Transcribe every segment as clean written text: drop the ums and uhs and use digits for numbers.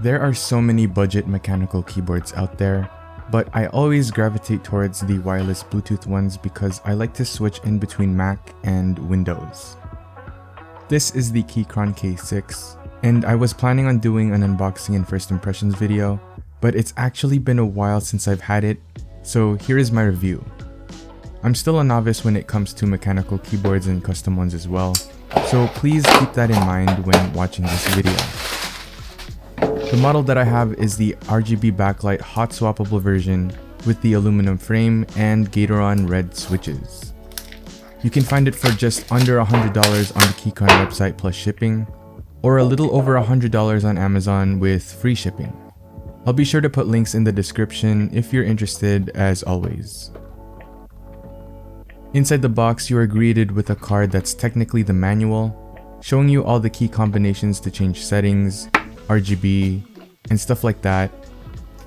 There are so many budget mechanical keyboards out there, but I always gravitate towards the wireless Bluetooth ones because I like to switch in between Mac and Windows. This is the Keychron K6, and I was planning on doing an unboxing and first impressions video, but it's actually been a while since I've had it, so here is my review. I'm still a novice when it comes to mechanical keyboards and custom ones as well, so please keep that in mind when watching this video. The model that I have is the RGB backlight hot-swappable version with the aluminum frame and Keychron red switches. You can find it for just under $100 on the Keychron website plus shipping, or a little over $100 on Amazon with free shipping. I'll be sure to put links in the description if you're interested, as always. Inside the box, you are greeted with a card that's technically the manual, showing you all the key combinations to change settings, RGB, and stuff like that,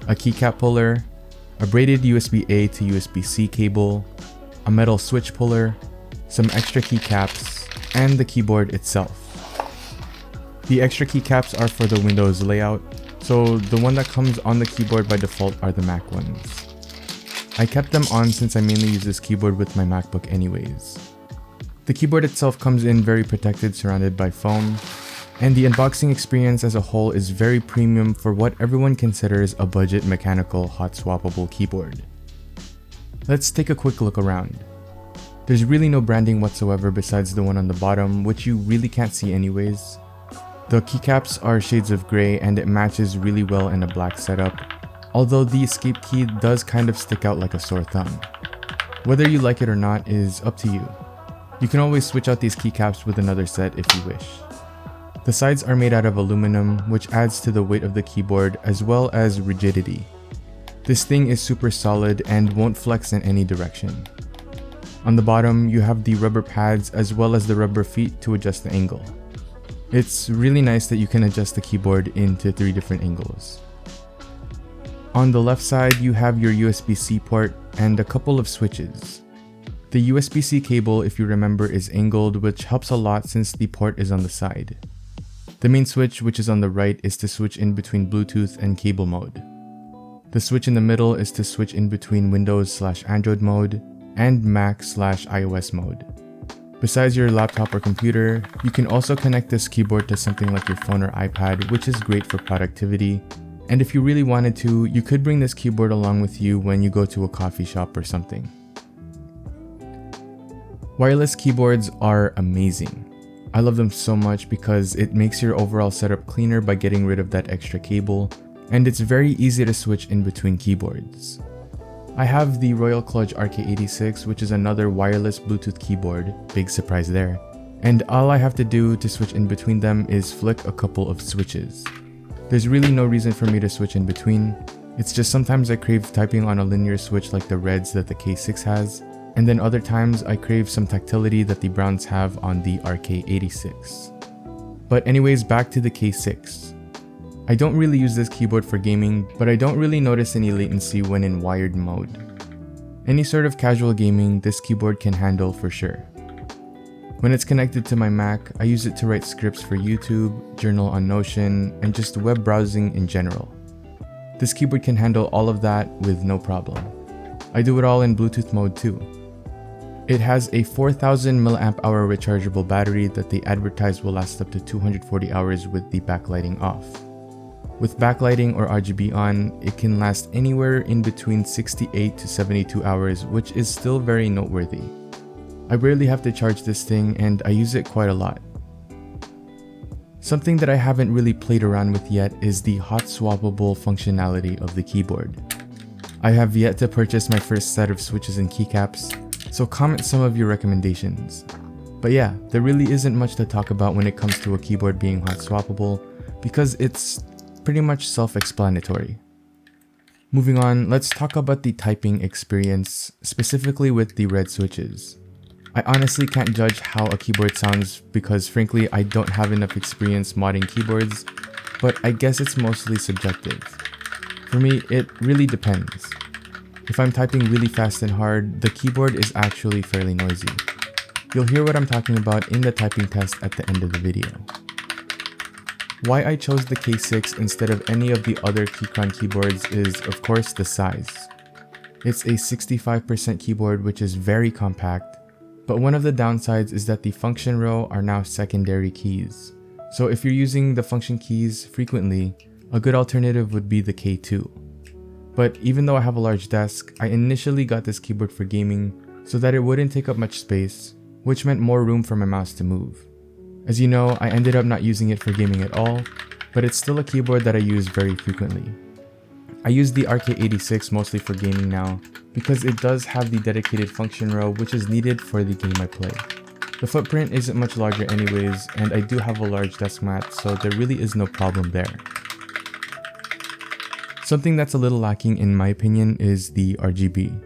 a keycap puller, a braided USB-A to USB-C cable, a metal switch puller, some extra keycaps, and the keyboard itself. The extra keycaps are for the Windows layout, so the one that comes on the keyboard by default are the Mac ones. I kept them on since I mainly use this keyboard with my MacBook anyways. The keyboard itself comes in very protected, surrounded by foam, and the unboxing experience as a whole is very premium for what everyone considers a budget mechanical hot swappable keyboard. Let's take a quick look around. There's really no branding whatsoever besides the one on the bottom, which you really can't see anyways. The keycaps are shades of grey and it matches really well in a black setup, although the escape key does kind of stick out like a sore thumb. Whether you like it or not is up to you. You can always switch out these keycaps with another set if you wish. The sides are made out of aluminum, which adds to the weight of the keyboard as well as rigidity. This thing is super solid and won't flex in any direction. On the bottom, you have the rubber pads as well as the rubber feet to adjust the angle. It's really nice that you can adjust the keyboard into 3 different angles. On the left side, you have your USB-C port and a couple of switches. The USB-C cable, if you remember, is angled, which helps a lot since the port is on the side. The main switch, which is on the right, is to switch in between Bluetooth and cable mode. The switch in the middle is to switch in between Windows/Android mode and Mac/iOS mode. Besides your laptop or computer, you can also connect this keyboard to something like your phone or iPad, which is great for productivity. And if you really wanted to, you could bring this keyboard along with you when you go to a coffee shop or something. Wireless keyboards are amazing. I love them so much because it makes your overall setup cleaner by getting rid of that extra cable, and it's very easy to switch in between keyboards. I have the Royal Kludge RK86, which is another wireless Bluetooth keyboard, big surprise there, and all I have to do to switch in between them is flick a couple of switches. There's really no reason for me to switch in between, it's just sometimes I crave typing on a linear switch like the reds that the K6 has, and then other times I crave some tactility that the browns have on the RK86. But anyways, back to the K6. I don't really use this keyboard for gaming, but I don't really notice any latency when in wired mode. Any sort of casual gaming, this keyboard can handle for sure. When it's connected to my Mac, I use it to write scripts for YouTube, journal on Notion, and just web browsing in general. This keyboard can handle all of that with no problem. I do it all in Bluetooth mode too. It has a 4000 mAh rechargeable battery that they advertise will last up to 240 hours with the backlighting off. With backlighting or RGB on, it can last anywhere in between 68 to 72 hours, which is still very noteworthy. I rarely have to charge this thing and I use it quite a lot. Something that I haven't really played around with yet is the hot swappable functionality of the keyboard. I have yet to purchase my first set of switches and keycaps, so comment some of your recommendations. But yeah, there really isn't much to talk about when it comes to a keyboard being hot swappable because it's pretty much self-explanatory. Moving on, let's talk about the typing experience, specifically with the red switches. I honestly can't judge how a keyboard sounds because frankly I don't have enough experience modding keyboards, but I guess it's mostly subjective. For me, it really depends. If I'm typing really fast and hard, the keyboard is actually fairly noisy. You'll hear what I'm talking about in the typing test at the end of the video. Why I chose the K6 instead of any of the other Keychron keyboards is, of course, the size. It's a 65% keyboard, which is very compact, but one of the downsides is that the function row are now secondary keys. So if you're using the function keys frequently, a good alternative would be the K2. But even though I have a large desk, I initially got this keyboard for gaming so that it wouldn't take up much space, which meant more room for my mouse to move. As you know, I ended up not using it for gaming at all, but it's still a keyboard that I use very frequently. I use the RK86 mostly for gaming now, because it does have the dedicated function row which is needed for the game I play. The footprint isn't much larger anyways, and I do have a large desk mat, so there really is no problem there. Something that's a little lacking in my opinion is the RGB.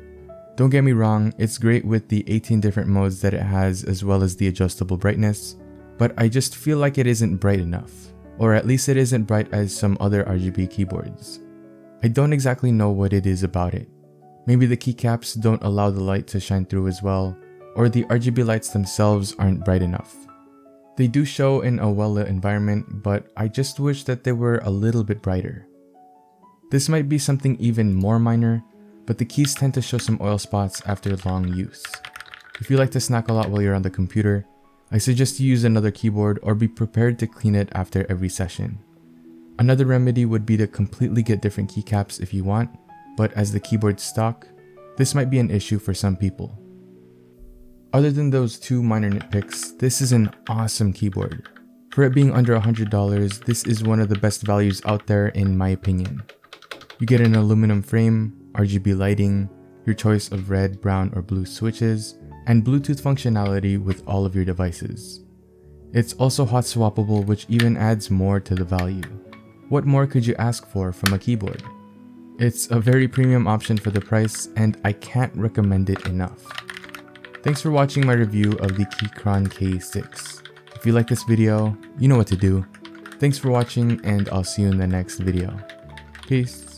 Don't get me wrong, it's great with the 18 different modes that it has as well as the adjustable brightness, but I just feel like it isn't bright enough, or at least it isn't bright as some other RGB keyboards. I don't exactly know what it is about it. Maybe the keycaps don't allow the light to shine through as well, or the RGB lights themselves aren't bright enough. They do show in a well-lit environment, but I just wish that they were a little bit brighter. This might be something even more minor, but the keys tend to show some oil spots after long use. If you like to snack a lot while you're on the computer, I suggest you use another keyboard or be prepared to clean it after every session. Another remedy would be to completely get different keycaps if you want, but as the keyboard's stock, this might be an issue for some people. Other than those two minor nitpicks, this is an awesome keyboard. For it being under $100, this is one of the best values out there in my opinion. You get an aluminum frame, RGB lighting, your choice of red, brown, or blue switches, and Bluetooth functionality with all of your devices. It's also hot swappable, which even adds more to the value. What more could you ask for from a keyboard? It's a very premium option for the price, and I can't recommend it enough. Thanks for watching my review of the Keychron K6. If you like this video, you know what to do. Thanks for watching, and I'll see you in the next video. Peace.